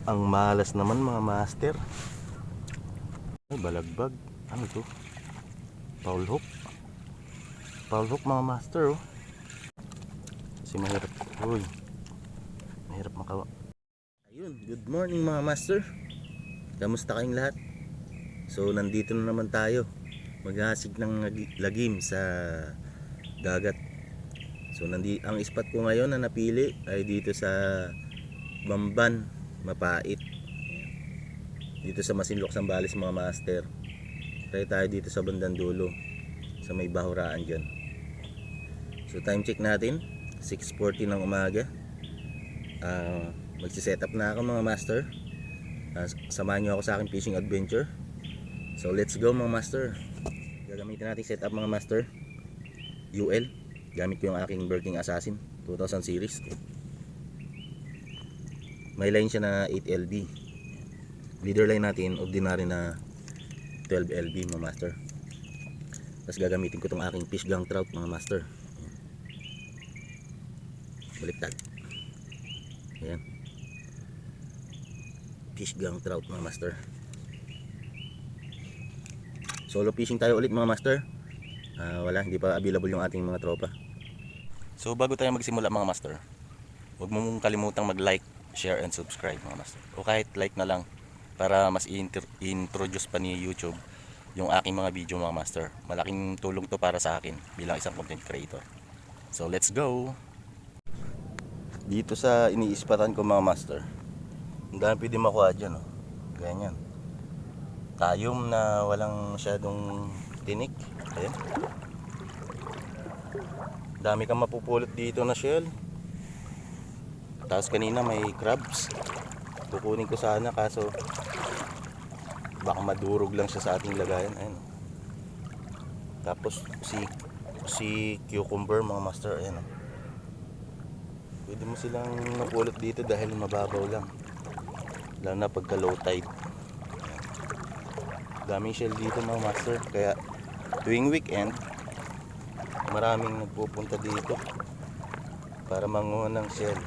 Ang malas naman mga master. Ay, balagbag. Ano to? Foul hook. Foul hook mga master, oh. Kasi mahirap. Uy, mahirap makawa. Ayun, good morning mga master. Kamusta kayong lahat? So nandito na naman tayo, maghasig ng lagim sa dagat. So ang spot ko ngayon na napili ay dito sa Bamban, Mapait. Dito sa Masinloc, Zambales mga master. Try tayo dito sa bandang dulo, sa may bahuraan dyan. So time check natin 6:40 ng umaga. Magsiset up na ako mga master. Samahan nyo ako sa aking fishing adventure. So let's go mga master. Gagamitin natin setup mga master UL. Gamit ko yung aking Birking Assassin 2000 series. May line siya na 8LB. Leader line natin ordinary na 12LB mga master. Tapos gagamitin ko tong aking fish gang trout mga master. Baliktad. Ayan, fish gang trout mga master. Solo fishing tayo ulit mga master. Hindi pa available yung ating mga tropa. So bago tayo magsimula mga master, huwag mo mong kalimutang mag-like, share and subscribe mga master. O kahit like na lang para mas introduce pa ni YouTube yung aking mga video mga master. Malaking tulong to para sa akin bilang isang content creator. So let's go. Dito sa iniispatan ko mga master, ang dami pwede makuha dyan, oh. Ganyan, tayom na walang masyadong tinik. Ayan, dami kang mapupulot dito na shell. Tapos kanina may crabs, kukunin ko sana kaso baka madurog lang siya sa ating lagayan. Ayan, tapos si cucumber mga master. Ayan, oh. Pwede mo silang mapulot dito dahil mababaw lang, lalo na pagka low tide. Daming shell dito mga master, kaya tuwing weekend maraming nagpupunta dito para manguha ng shell.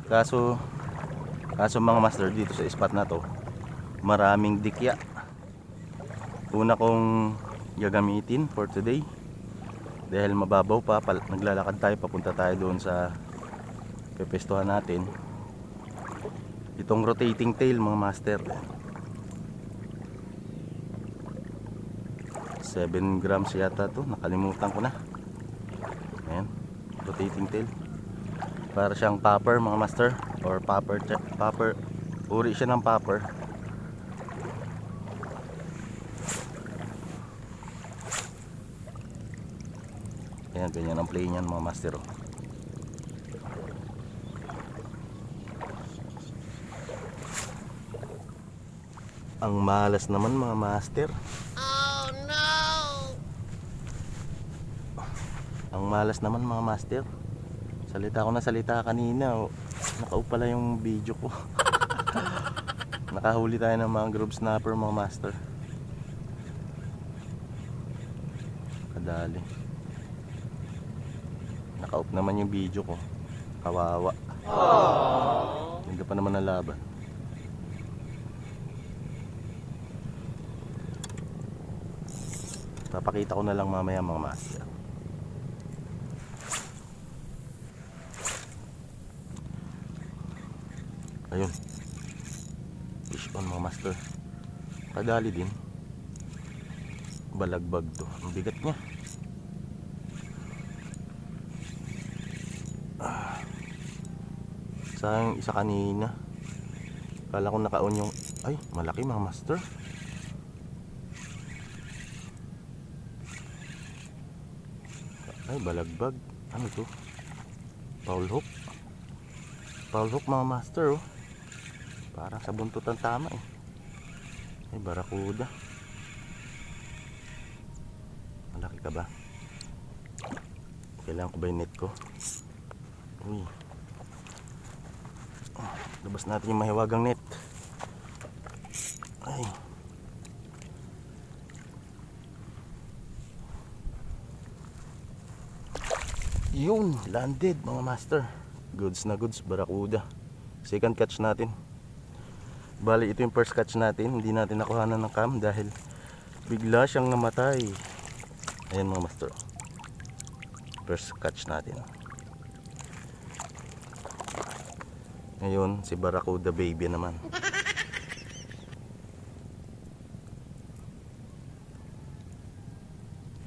Kaso mga master, dito sa spot na to maraming dikya. Una kong gagamitin for today dahil mababaw pa, naglalakad tayo, papunta tayo doon sa pepestuhan natin. Itong rotating tail mga master, 7 grams yata to, nakalimutan ko na. Ayan, rotating tail, para siyang popper mga master, or popper, uri siya ng popper. Ayan, ganyan ang play niyan mga master, oh. Ang malas naman mga master. Oh no! Ang malas naman mga master. Salita ko na salita kanina, oh. Nakaup pala yung video ko. Nakahuli tayo ng mga mangrove snapper mga master. Kadali. Nakaup naman yung video ko. Kawawa. Hindi pa naman nalaban. Papakita ko na lang mamaya mga master. Ayun, fish on mga master. Kadali din. Balagbag to, ang bigat niya. Sayang isa kanina, kala ko naka-on yung, ay malaki mga master. Ay, balagbag. Ano to? Foul hook. Foul hook mga master, oh. Parang sa buntot ang tama, eh. Ay, barakuda. Malaki ka ba? Kailangan ko ba yung net ko? Uy. Labas natin yung mahiwagang net. Ay. Yun, landed mga master. Goods na goods, barakuda. Second catch natin. Bali ito yung first catch natin. Hindi natin nakuhanan ng cam dahil bigla siyang namatay. Ayan mga master, first catch natin. Ngayon si barakuda baby naman.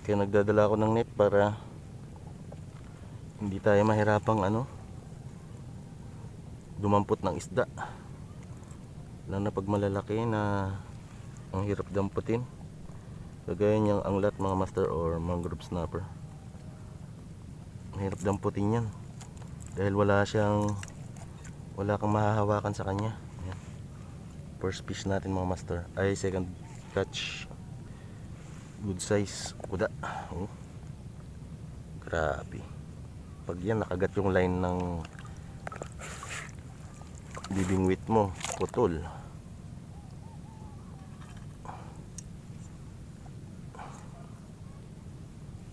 Kaya nagdadala ako ng net para hindi tayo mahirapang dumampot ng isda, lalo na pag malalaki na ang hirap damputin, kagaya niyang anglat mga master or mangrove snapper. Mahirap damputin yan dahil wala kang mahahawakan sa kanya. Ayan. First fish natin mga master ay second catch, good size kuda. Oh, grabe. Pag yan nakagat yung line ng bibingwit mo, putol.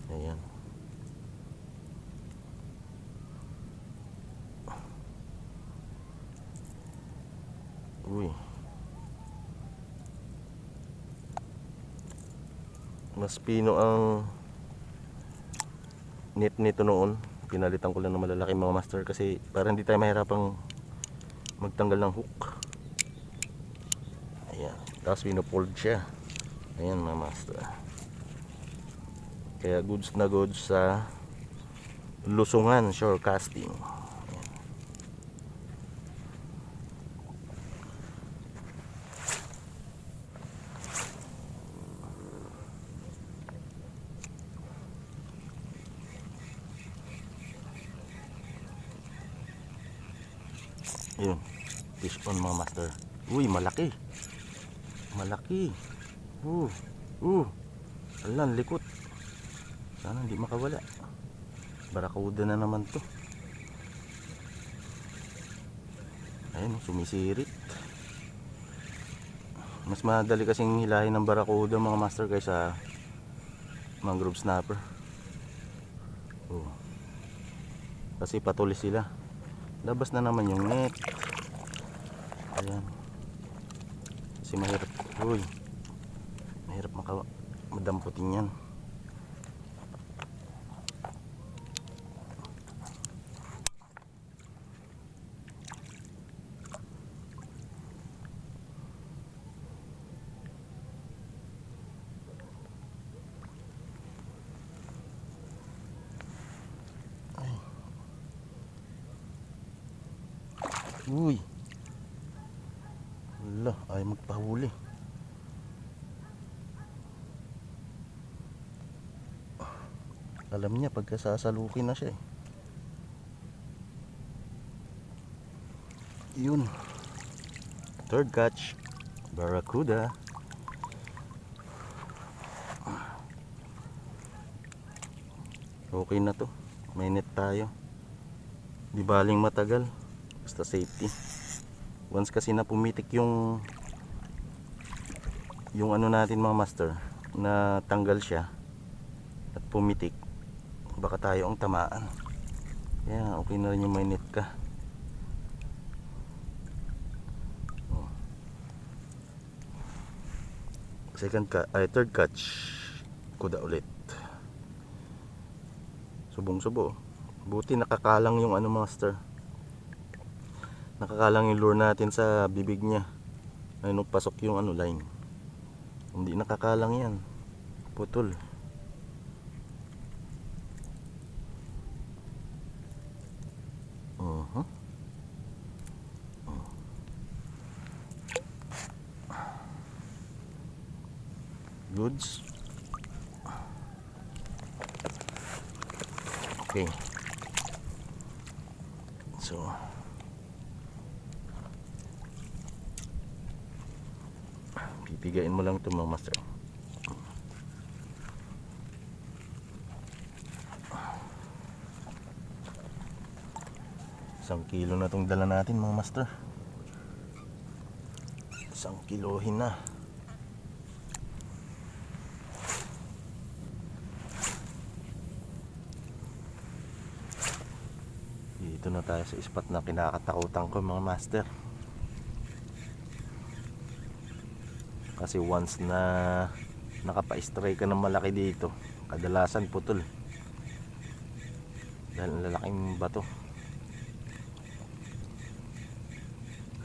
Ayan. Uy, mas pino ang net nito noon. Pinalitan ko lang ng malalaki mga master kasi para hindi tayo mahirapang magtanggal ng hook. Ayan, tapos pinofold siya. Ayan mga master, kaya goods na goods sa lusungan shore casting. Ayun, fish on mga master. Uy, malaki. Malaki. Alan, likot. Sana hindi makawala. Barakuda na naman to. Ayun, sumisirit. Mas madali kasing hilahin ng barakuda mga master kaysa mangrove snapper. Kasi patulis sila. Labas na naman yung net. Ayan. Kasi mahirap. Mahirap madamputin yan. Uy, wala, ay magpahuli. Alam niya pagka sasalukin na siya eh. Yun, third catch, barakuda. Okay na to, may net tayo. Di baling matagal, basta safety. Once kasi na pumitik yung ano natin mga master, na tanggal siya at pumitik, baka tayo ang tamaan. Kaya okay na rin yung may net ka. Third catch kuda ulit. Subong-subo. Buti nakakalang yung master. Nakakalang yung lure natin sa bibig niya. Ayun, pasok yung line. Hindi nakakalang yan. Putol. Goods. Okay. So pipigain mo lang ito mga master. Isang kilo na itong dala natin mga master. Isang kilohin na. Dito na tayo sa spot na kinakatakutan ko mga master. Kasi once na nakapa-stray ka ng malaki dito, kadalasan putol. Dahil ang lalaking bato.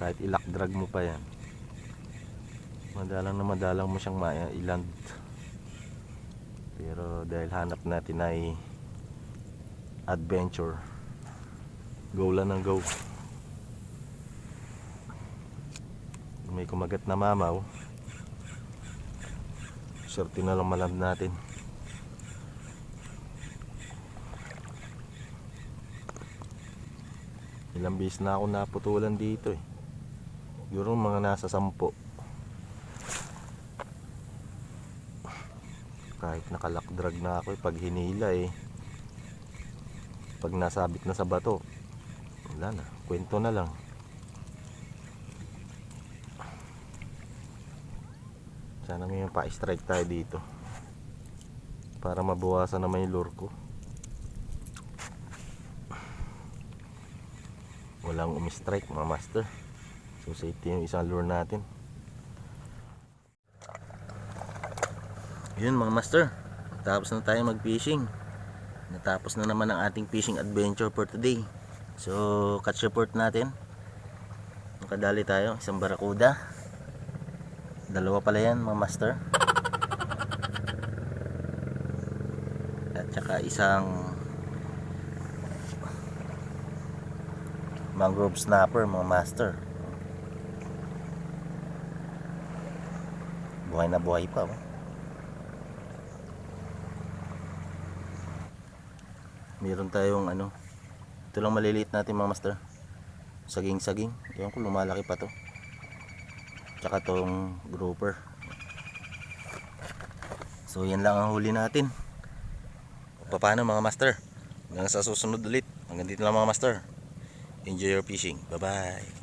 Kahit ilak drag mo pa yan, madalang mo siyang ma-iland. Pero dahil hanap natin ay adventure, go lang ng go. May kumagat na mamaw, swerte na lang maland natin. Ilang beses na ako naputulan dito eh. Siguro mga nasa 10. Kahit nakalakdrag na ako pag hinila eh, pag nasabit na sa bato, wala na, kwento na lang. Sana may pa-strike tayo dito para mabawasan naman yung lure ko. Walang umi-strike mga master, so safety yung isang lure natin. Yun mga master, tapos na tayo mag-fishing. Natapos na naman ang ating fishing adventure for today. So catch report natin, nakadali tayo isang barakuda, dalawa pala yan mga master, at saka isang mangrove snapper mga master. Buhay na buhay pa oh. Meron tayong ano, ito lang maliliit natin mga master, saging-saging. Ewan ko lumalaki pa to. Tsaka tong grouper. So yan lang ang huli natin. Paano mga master, hanggang sa susunod ulit. Hanggang dito lang mga master. Enjoy your fishing. Bye bye.